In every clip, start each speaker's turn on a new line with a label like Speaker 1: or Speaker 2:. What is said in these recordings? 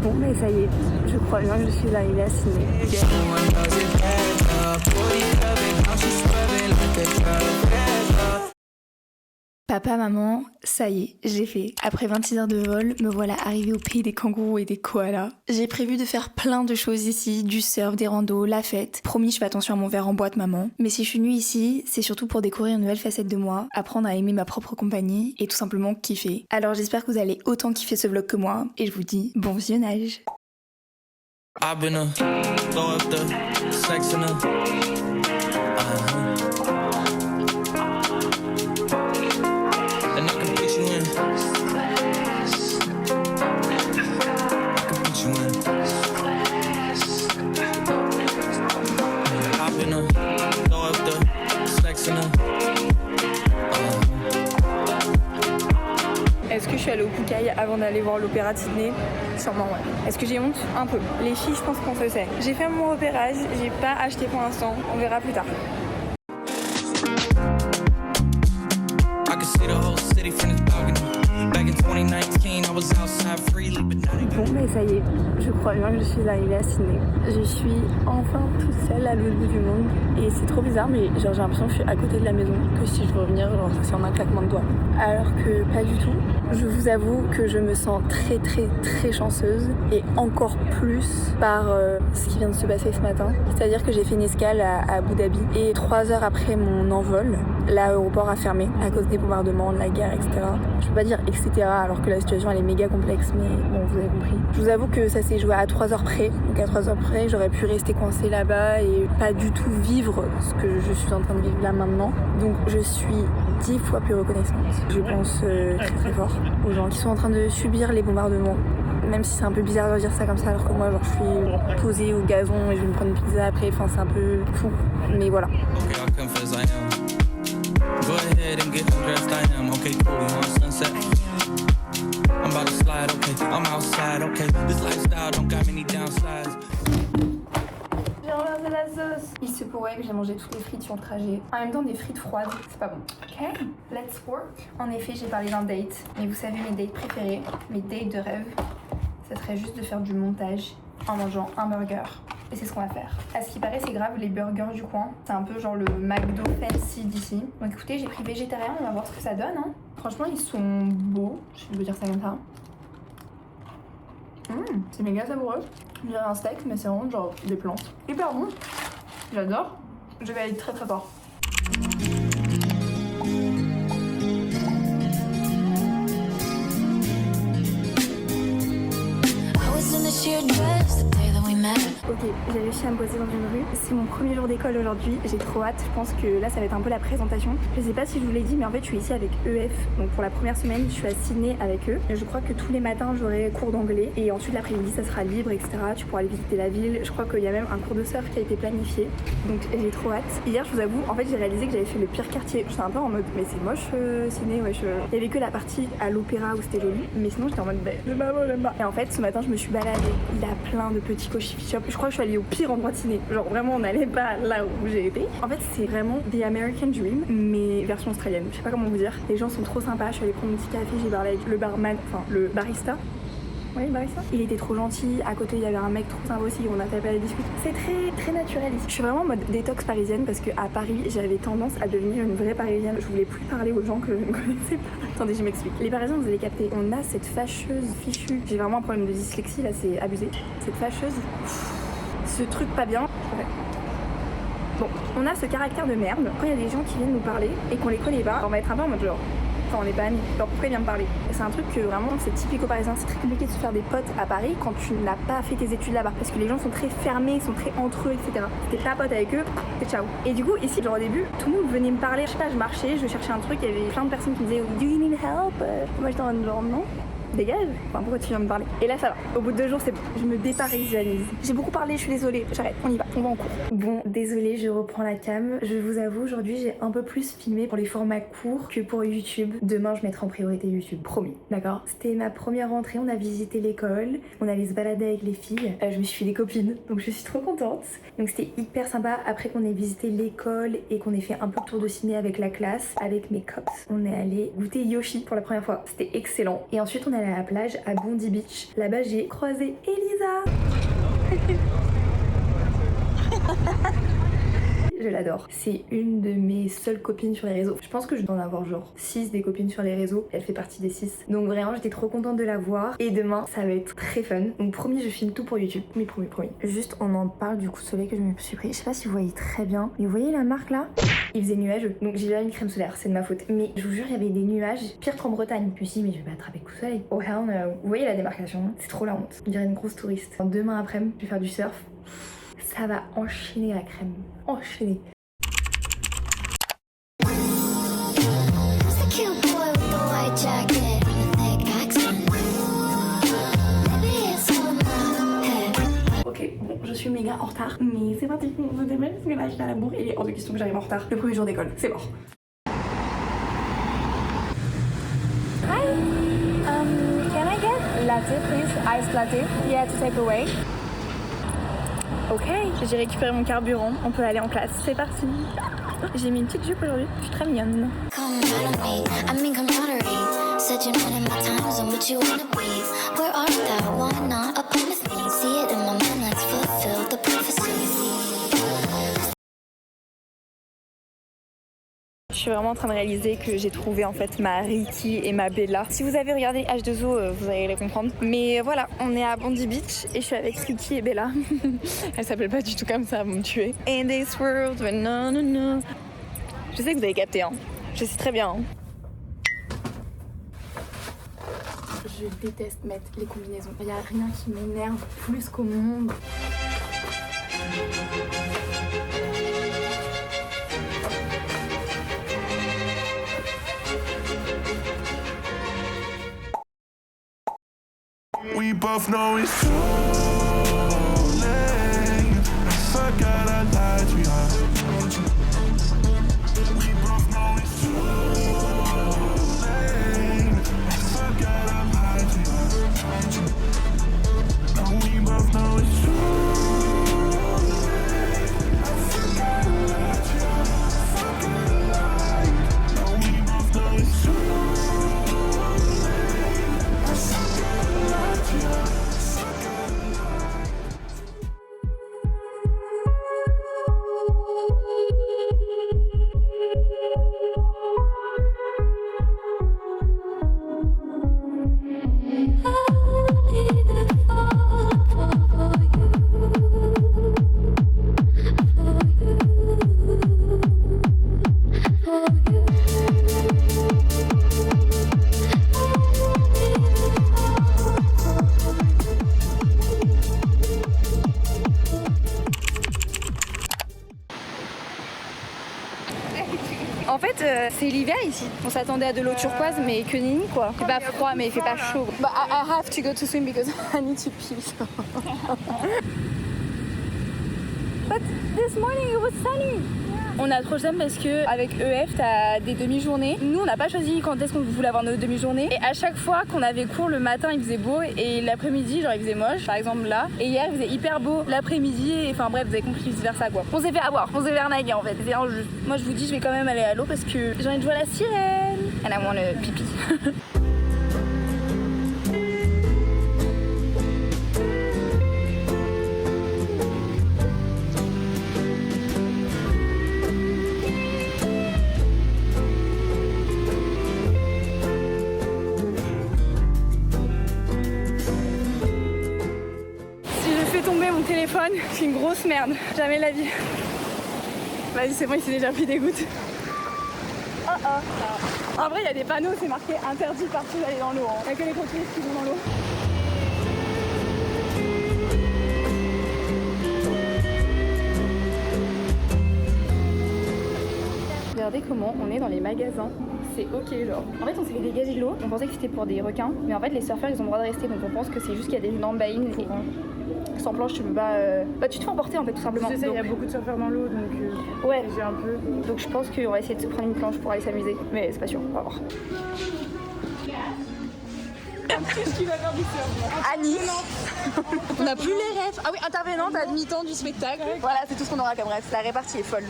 Speaker 1: Bon mais ça y est, je crois bien que je suis arrivée à Sydney. Papa, maman, ça y est, j'ai fait. Après 26 heures de vol, me voilà arrivée au pays des kangourous et des koalas. J'ai prévu de faire plein de choses ici, du surf, des randos, la fête. Promis, je fais attention à mon verre en boîte, maman. Mais si je suis venue ici, c'est surtout pour découvrir une nouvelle facette de moi, apprendre à aimer ma propre compagnie et tout simplement kiffer. Alors j'espère que vous allez autant kiffer ce vlog que moi, et je vous dis bon visionnage. I've been a throw up the sex in a and I can put you in. I can put you in. I've been a throw up the sex in a Est-ce que je suis allée au Poucaille avant d'aller voir l'opéra de Sydney? Sûrement ouais. Est-ce que j'ai honte? Un peu. Les filles, je pense qu'on se sait. J'ai fait mon repérage, j'ai pas acheté pour l'instant, on verra plus tard. Bon mais ça y est, je crois bien que je suis arrivée à Sydney. Je suis enfin toute seule à l'autre bout du monde et c'est trop bizarre mais genre j'ai l'impression que je suis à côté de la maison, que si je veux revenir genre c'est en un claquement de doigts. Alors que pas du tout. Je vous avoue que je me sens très chanceuse et encore plus par ce qui vient de se passer ce matin. C'est-à-dire que j'ai fait une escale à Abu Dhabi et 3 heures après mon envol, l'aéroport a fermé à cause des bombardements, de la guerre, etc. Je peux pas dire etc. alors que la situation elle est méga complexe mais bon vous avez compris. Je vous avoue que ça s'est joué à 3 heures près. Donc à 3 heures près j'aurais pu rester coincée là-bas et pas du tout vivre ce que je suis en train de vivre là maintenant. Donc je suis 10 fois plus reconnaissante. Je pense très fort aux gens qui sont en train de subir les bombardements. Même si c'est un peu bizarre de dire ça comme ça alors que moi genre je suis posée au gazon et je vais me prendre une pizza après, enfin c'est un peu fou. Mais voilà. Go ahead and get undressed, I am okay, cool, we on sunset. I'm about to slide, okay, I'm outside, okay. This lifestyle don't got many downsides. J'ai renversé la sauce. Il se pourrait que j'ai mangé toutes les frites sur le trajet. En même temps, des frites froides, c'est pas bon. Ok, let's work. En effet, j'ai parlé d'un date. Mais vous savez, mes dates préférés, mes dates de rêve, ça serait juste de faire du montage en mangeant un burger. Et c'est ce qu'on va faire. À ce qui paraît, c'est grave les burgers du coin. C'est un peu genre le McDo fancy d'ici. Donc écoutez, j'ai pris végétarien, on va voir ce que ça donne. Hein. Franchement, ils sont beaux. Je veux dire ça comme ça. C'est méga savoureux. Je dirais un steak, mais c'est vraiment genre des plantes. Hyper bon. J'adore. Je vais aller très fort. Ok, j'ai réussi à me poser dans une rue. C'est mon premier jour d'école aujourd'hui. J'ai trop hâte. Je pense que là, ça va être un peu la présentation. Je sais pas si je vous l'ai dit, mais en fait, je suis ici avec EF. Donc pour la première semaine, je suis à Sydney avec eux. Je crois que tous les matins, j'aurai cours d'anglais. Et ensuite, l'après-midi, ça sera libre, etc. Tu pourras aller visiter la ville. Je crois qu'il y a même un cours de surf qui a été planifié. Donc j'ai trop hâte. Hier, je vous avoue, en fait, j'ai réalisé que j'avais fait le pire quartier. J'étais un peu en mode, mais c'est moche, Sydney, wesh. Il y avait que la partie à l'opéra où c'était joli. Mais sinon, j'étais en mode, j'aime pas. Et en fait, ce matin, je me suis baladée. Il y a plein de petits coffee shops. Je crois que je suis allée au pire endroit de Sydney. Genre vraiment on n'allait pas là où j'ai été. En fait c'est vraiment The American Dream mais version australienne. Je sais pas comment vous dire. Les gens sont trop sympas. Je suis allée prendre un petit café, j'ai parlé avec le barman, enfin le barista. Oui, barista. Il était trop gentil. À côté, il y avait un mec trop sympa aussi. On a tapé à la discute. C'est très naturel ici. Je suis vraiment en mode détox parisienne parce qu'à Paris, j'avais tendance à devenir une vraie parisienne. Je voulais plus parler aux gens que je ne connaissais pas. Attendez, je m'explique. Les Parisiens, vous allez capter. On a cette fâcheuse fichue. J'ai vraiment un problème de dyslexie là, c'est abusé. Cette fâcheuse. Ce truc pas bien. Ouais. Bon, on a ce caractère de merde. Quand il y a des gens qui viennent nous parler et qu'on les connaît pas, on va être un peu en mode genre. Enfin, on n'est pas amis. Alors pourquoi il vient me parler? C'est un truc que vraiment c'est typico-parisien. C'est très compliqué de se faire des potes à Paris quand tu n'as pas fait tes études là-bas. Parce que les gens sont très fermés, ils sont très entre eux, etc. Si t'es pas pote avec eux, t'es ciao. Et du coup, ici, genre au début, tout le monde venait me parler. Je sais pas, je marchais, je cherchais un truc, il y avait plein de personnes qui me disaient Do you need help? Moi j'étais en mode genre non. Dégage, enfin pourquoi tu viens me parler? Et là ça va, au bout de 2 jours c'est bon, je me déparisianise. J'ai beaucoup parlé, je suis désolée, j'arrête, on y va, on va en cours. Bon, désolée, je reprends la cam. Je vous avoue, aujourd'hui j'ai un peu plus filmé pour les formats courts que pour YouTube. Demain je mettrai en priorité YouTube, promis, d'accord? C'était ma première rentrée, on a visité l'école, on allait se balader avec les filles. Je me suis fait des copines, donc je suis trop contente. Donc c'était hyper sympa, après qu'on ait visité l'école et qu'on ait fait un peu le tour de ciné avec la classe, avec mes cops. On est allé goûter Yoshi pour la première fois, c'était excellent. Et ensuite on est allé aller à la plage à Bondi Beach. Là-bas, j'ai croisé Elisa. Je l'adore. C'est une de mes seules copines sur les réseaux. Je pense que je dois en avoir genre 6 des copines sur les réseaux. Elle fait partie des 6. Donc vraiment, j'étais trop contente de la voir. Et demain, ça va être très fun. Donc promis, je filme tout pour YouTube. Mais promis. Juste, on en parle du coup de soleil que je me suis pris. Je sais pas si vous voyez très bien. Mais vous voyez la marque là? Il faisait nuageux. Donc j'ai mis une crème solaire. C'est de ma faute. Mais je vous jure, il y avait des nuages. Pire qu'en Bretagne. Je me suis dit, mais je vais pas attraper le coup de soleil. Oh hell no. Vous voyez la démarcation? C'est trop la honte. On dirait une grosse touriste. Demain après-midi, je vais faire du surf. Ça va enchaîner la crème. Enchaîner. Ok, bon, je suis méga en retard, mais c'est parti, on se démêle parce que là, je suis à la bourre et il est hors de question que j'arrive en retard. Le premier jour d'école, c'est mort. Hi, can I get latte please? Iced latte? Yeah, to take away. Ok, j'ai récupéré mon carburant, on peut aller en classe, c'est parti. J'ai mis une petite jupe aujourd'hui, je suis très mignonne. Je suis vraiment en train de réaliser que j'ai trouvé en fait ma Ricky et ma Bella. Si vous avez regardé H2O, vous allez les comprendre. Mais voilà, on est à Bondi Beach et je suis avec Ricky et Bella. Elle s'appelle pas du tout comme ça, elles vont me tuer. In this world, no, no, no. Je sais que vous avez capté, hein. Je sais très bien. Hein. Je déteste mettre les combinaisons. Il n'y a rien qui m'énerve plus qu'au monde.
Speaker 2: We both know it's too late. I forgot I lied to you. We both know it's too late. I forgot I lied to you. Now we both know it's too late. I forgot I lied to you. Now we both know it's too late.
Speaker 1: En fait, c'est l'hiver ici. On s'attendait à de l'eau turquoise, mais que nenni quoi. C'est pas froid, mais il fait pas chaud. But I have to go to swim because I need to pee. But this morning it was sunny. On a trop seum parce que avec EF t'as des demi-journées. Nous on n'a pas choisi quand est-ce qu'on voulait avoir nos demi-journées. Et à chaque fois qu'on avait cours le matin il faisait beau et l'après-midi genre il faisait moche. Par exemple là. Et hier il faisait hyper beau l'après-midi. Et enfin bref vous avez compris vice versa quoi. On s'est fait avoir, on s'est fait arnaquer en fait. C'est injuste. Moi je vous dis je vais quand même aller à l'eau parce que j'ai envie de jouer à la sirène. And I want a pipi. Téléphone, c'est une grosse merde, jamais la vie. Vas-y c'est bon, il s'est déjà pris des gouttes. En vrai il y a des panneaux, c'est marqué interdit partout d'aller dans l'eau. Il n'y a que les pompiers qui vont dans l'eau. Regardez comment on est dans les magasins. C'est ok genre. En fait on s'est fait dégager de l'eau, on pensait que c'était pour des requins. Mais en fait les surfeurs ils ont le droit de rester donc on pense que c'est juste qu'il y a des lambaïnes. Sans planche tu peux pas... Bah tu te fais emporter en fait tout simplement.
Speaker 3: Je sais, il y a beaucoup de surfeurs dans l'eau donc
Speaker 1: ouais.
Speaker 3: J'ai un peu...
Speaker 1: Donc je pense qu'on va essayer de se prendre une planche pour aller s'amuser. Mais c'est pas sûr, on va voir.
Speaker 3: Qu'est-ce qui va faire du surf?
Speaker 1: Annie. On a plus les rêves. Ah oui, intervenante à demi-temps du spectacle. Voilà, c'est tout ce qu'on aura comme rêve. La répartie est folle.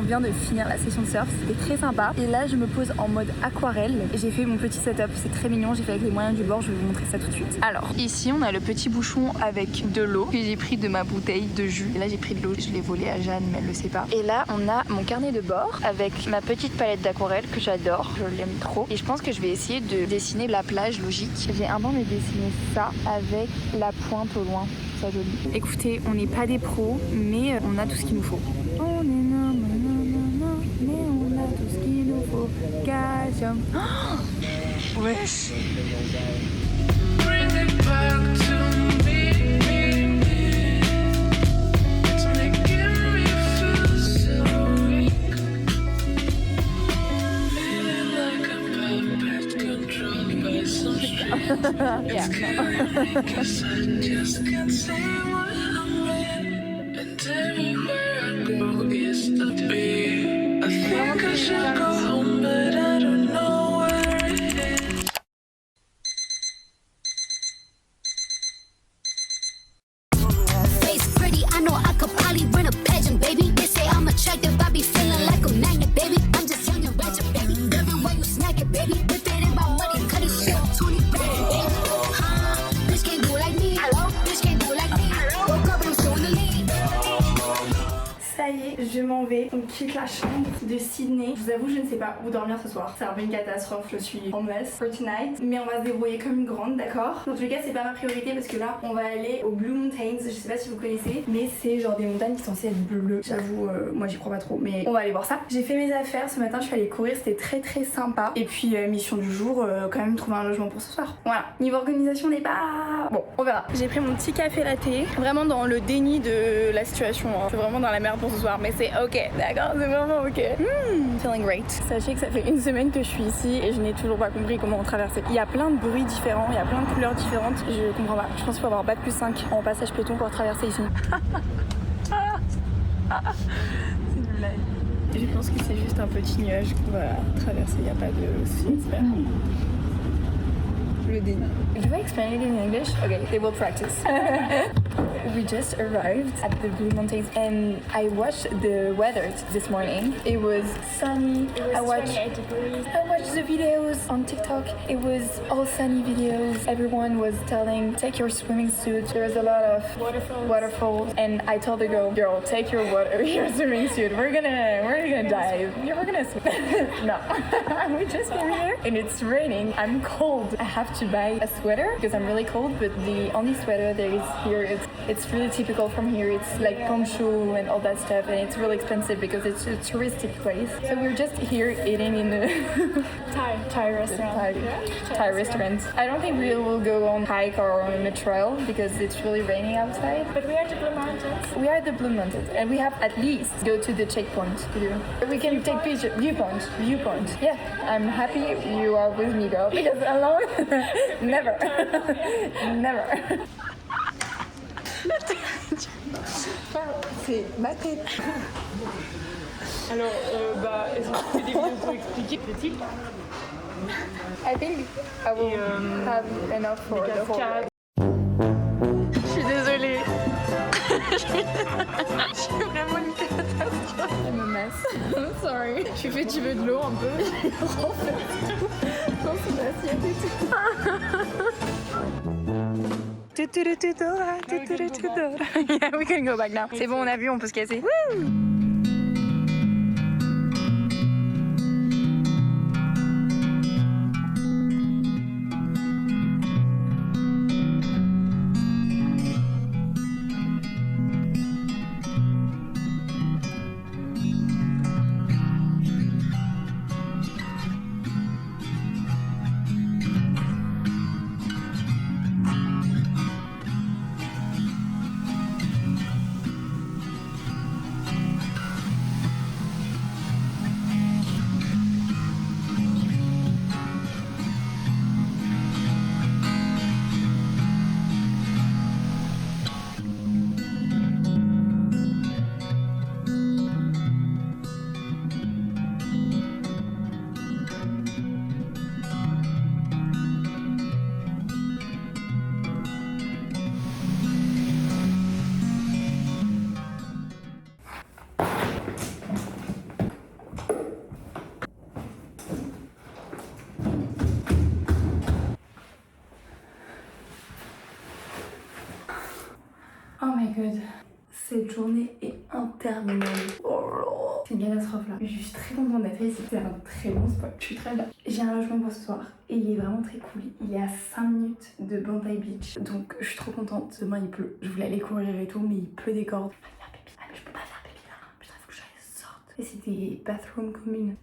Speaker 1: vient de finir la session de surf, c'était très sympa. Et là je me pose en mode aquarelle. J'ai fait mon petit setup, c'est très mignon, j'ai fait avec les moyens du bord, je vais vous montrer ça tout de suite. Alors ici on a le petit bouchon avec de l'eau que j'ai pris de ma bouteille de jus. Et là j'ai pris de l'eau, je l'ai volée à Jeanne mais elle le sait pas. Et là on a mon carnet de bord avec ma petite palette d'aquarelle que j'adore, je l'aime trop. Et je pense que je vais essayer de dessiner la plage logique. J'ai un peu envie de dessiner ça avec la pointe au loin. Ça joli. Écoutez, on n'est pas des pros, mais on a tout ce qu'il nous faut. On est mais on a tout ce qu'il nous faut. Calcium. Oh wesh.
Speaker 2: Bring it back to me. It's making me feel so weak. Feeling like a puppet controlled by some street. It's killing me 'cause I just can't say what I'm in. And everywhere I go is the beat. I think I should go home, but I don't know where it is.
Speaker 4: Face pretty, I know I could probably win a pageant, baby. They say I'm attractive, I be feeling like a magnet, baby. I'm just young and ratchet, baby. Everywhere you snack it, baby. If it ain't about money, cut it short, 20 baby. Bitch can't do like me. Hello, bitch can't do like me. Woke up and I'm still in the lead.
Speaker 1: Ça y est, je m'en vais. On quitte la chambre de Sydney. Je vous avoue, je ne sais pas où dormir ce soir. C'est un peu une catastrophe, je suis homeless for tonight. Mais on va se débrouiller comme une grande, d'accord? Dans tous les cas, c'est pas ma priorité parce que là, on va aller aux Blue Mountains. Je sais pas si vous connaissez, mais c'est genre des montagnes qui sont censées être bleues. J'avoue, moi j'y crois pas trop, mais on va aller voir ça. J'ai fait mes affaires ce matin, je suis allée courir, c'était très très sympa. Et puis, mission du jour, quand même trouver un logement pour ce soir. Voilà. Niveau organisation, on n'est pas. Bon, on verra. J'ai pris mon petit café latte, vraiment dans le déni de la situation. Hein. Je suis vraiment dans la merde pour ce soir, mais c'est ok, d'accord, c'est vraiment ok. Feeling great. Sachez que ça fait une semaine que je suis ici et je n'ai toujours pas compris comment on traversait. Il y a plein de bruits différents, il y a plein de couleurs différentes, je comprends pas. Je pense qu'il faut avoir bac+5 en passage piéton pour traverser ici. C'est une blague. Je pense que c'est juste un petit nuage qu'on va traverser, il n'y a pas de souci, j'espère. Le déni. Do I explain it in English? Okay, they will practice. We just arrived at the Blue Mountains and I watched the weather this morning. It was sunny.
Speaker 5: It was 28 degrees.
Speaker 1: I watched the videos on TikTok. It was all sunny videos. Everyone was telling, take your swimming suit. There was a lot of waterfalls. And I told the girl, take your swimming suit. We're gonna dive. Yeah, we're gonna swim. No, we just came here and it's raining. I'm cold. I have to buy a sweater because I'm really cold. But the only sweater there is here. It's really typical from here. It's like poncho and all that stuff, and it's really expensive because it's a touristic place. So we're just here eating in the Thai restaurant. Thai restaurant. I don't think we will go on hike or on a trail because it's really raining outside.
Speaker 5: But we are at the Blue Mountains.
Speaker 1: We are at the Blue Mountains, and we have at least go to the checkpoint to do. We can take picture. Viewpoint. Yeah, I'm happy you are with me, girl. Because alone, never, never. C'est ma tête.
Speaker 3: Alors, est-ce que tu fais des vidéos pour expliquer petit
Speaker 1: I think I will have enough for the whole day. Je suis désolée. Je suis vraiment une catastrophe. I'm a mess. I'm sorry.
Speaker 3: Tu fais, tu veux de l'eau un peu?
Speaker 1: Non, c'est l'assiette et tout. Yeah, we can go back now. C'est bon, on a vu, on peut se casser. Woo! Cette journée est interminable. Oh là, c'est une catastrophe là. Je suis très contente d'être ici. C'est un très bon spot. Je suis très bien. J'ai un logement pour ce soir et il est vraiment très cool. Il est à 5 minutes de Bondi Beach. Donc je suis trop contente. Demain il pleut. Je voulais aller courir et tout, mais il pleut des cordes. Ah mais je peux pas faire pipi là. Putain, faut que j'aille sorte. Et c'est des bathrooms communes.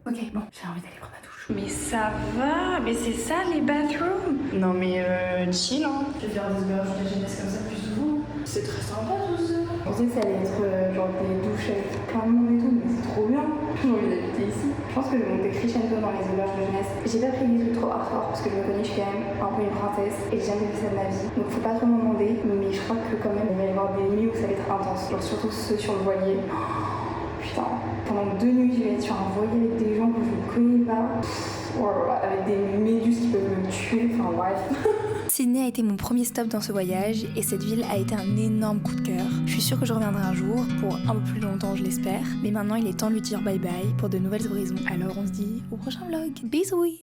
Speaker 1: Ok, bon, j'ai envie d'aller prendre ma douche. Mais ça va, mais c'est ça les bathrooms. Non mais chill hein. Je vais faire des auberges de la jeunesse comme ça plus souvent. C'est très sympa tout ça. Je pensais que ça allait être genre des douches avec plein de monde et tout, mais c'est trop bien. J'ai envie d'habiter ici. Je pense que je vais monter crescendo dans les auberges de jeunesse. J'ai pas pris des trucs trop hardcore parce que je me connais, je suis quand même un peu une princesse et j'ai jamais fait ça de ma vie. Donc faut pas trop m'en demander, mais je crois que quand même il va y avoir des nuits où ça va être intense. Genre surtout ceux sur le voilier. Putain, pendant 2 nuits je vais être sur un voilier avec des gens que je ne connais pas. Oh là là, avec des méduses qui peuvent me tuer, enfin bref. Sydney a été mon premier stop dans ce voyage et cette ville a été un énorme coup de cœur. Je suis sûre que je reviendrai un jour, pour un peu plus longtemps je l'espère. Mais maintenant il est temps de lui dire bye bye pour de nouvelles horizons. Alors on se dit au prochain vlog. Bisous.